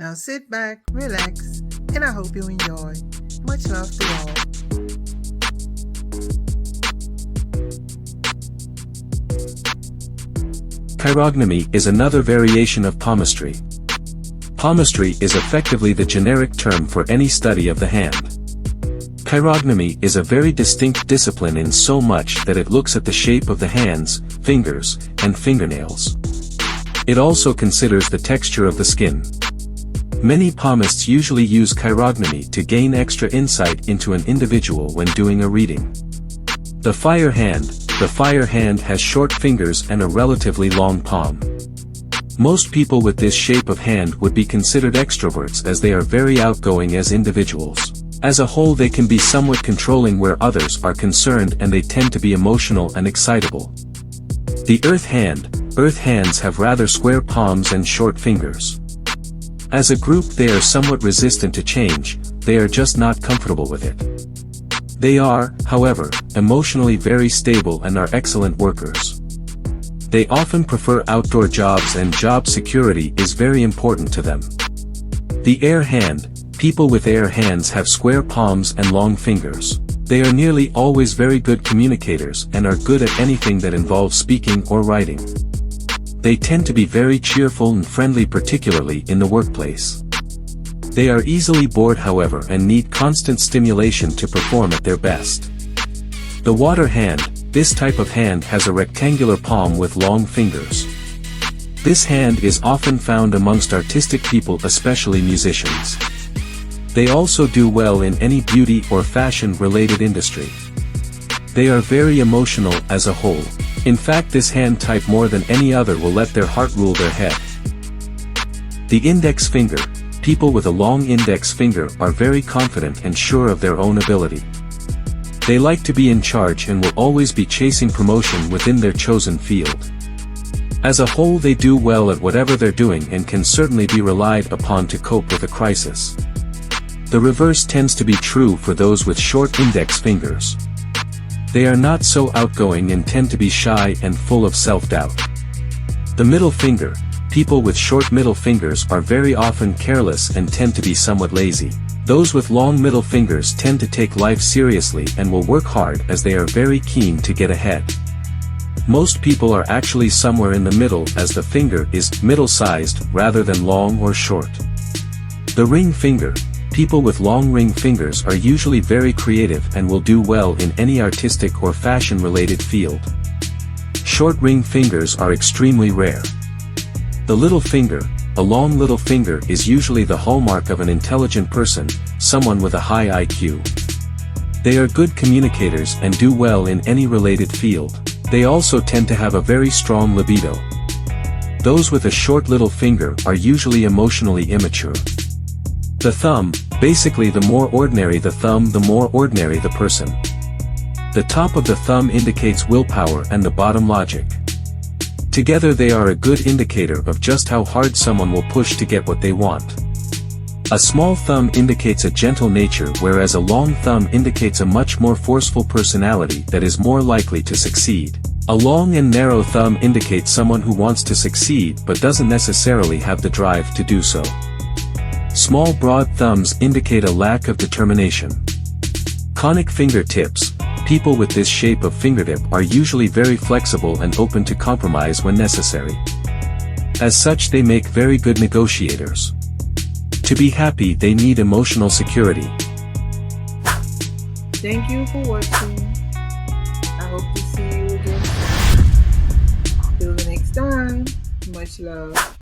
Now sit back, relax, and I hope you enjoy. Much love to all. Cheirognomy is another variation of palmistry. Palmistry is effectively the generic term for any study of the hand. Cheirognomy is a very distinct discipline in so much that it looks at the shape of the hands, fingers, and fingernails. It also considers the texture of the skin. Many palmists usually use cheirognomy to gain extra insight into an individual when doing a reading. The fire hand has short fingers and a relatively long palm. Most people with this shape of hand would be considered extroverts as they are very outgoing as individuals. As a whole, they can be somewhat controlling where others are concerned, and they tend to be emotional and excitable. The earth hands have rather square palms and short fingers. As a group, they are somewhat resistant to change, they are just not comfortable with it. They are, however, emotionally very stable and are excellent workers. They often prefer outdoor jobs, and job security is very important to them. The air hand, people with air hands have square palms and long fingers. They are nearly always very good communicators and are good at anything that involves speaking or writing. They tend to be very cheerful and friendly, particularly in the workplace. They are easily bored, however, and need constant stimulation to perform at their best. The water hand, this type of hand has a rectangular palm with long fingers. This hand is often found amongst artistic people, especially musicians. They also do well in any beauty or fashion-related industry. They are very emotional as a whole. In fact, this hand type more than any other will let their heart rule their head. The index finger, people with a long index finger are very confident and sure of their own ability. They like to be in charge and will always be chasing promotion within their chosen field. As a whole, they do well at whatever they're doing and can certainly be relied upon to cope with a crisis. The reverse tends to be true for those with short index fingers. They are not so outgoing and tend to be shy and full of self-doubt. The middle finger, people with short middle fingers are very often careless and tend to be somewhat lazy. Those with long middle fingers tend to take life seriously and will work hard as they are very keen to get ahead. Most people are actually somewhere in the middle, as the finger is middle-sized rather than long or short. The ring finger, people with long ring fingers are usually very creative and will do well in any artistic or fashion-related field. Short ring fingers are extremely rare. The little finger, a long little finger is usually the hallmark of an intelligent person, someone with a high IQ. They are good communicators and do well in any related field. They also tend to have a very strong libido. Those with a short little finger are usually emotionally immature. The thumb, basically the more ordinary the thumb, the more ordinary the person. The top of the thumb indicates willpower and the bottom logic. Together they are a good indicator of just how hard someone will push to get what they want. A small thumb indicates a gentle nature, whereas a long thumb indicates a much more forceful personality that is more likely to succeed. A long and narrow thumb indicates someone who wants to succeed but doesn't necessarily have the drive to do so. Small broad thumbs indicate a lack of determination. Conic fingertips, people with this shape of fingertip are usually very flexible and open to compromise when necessary. As such, they make very good negotiators. To be happy, they need emotional security. Thank you for watching. I hope to see you again soon. Till the next time, much love.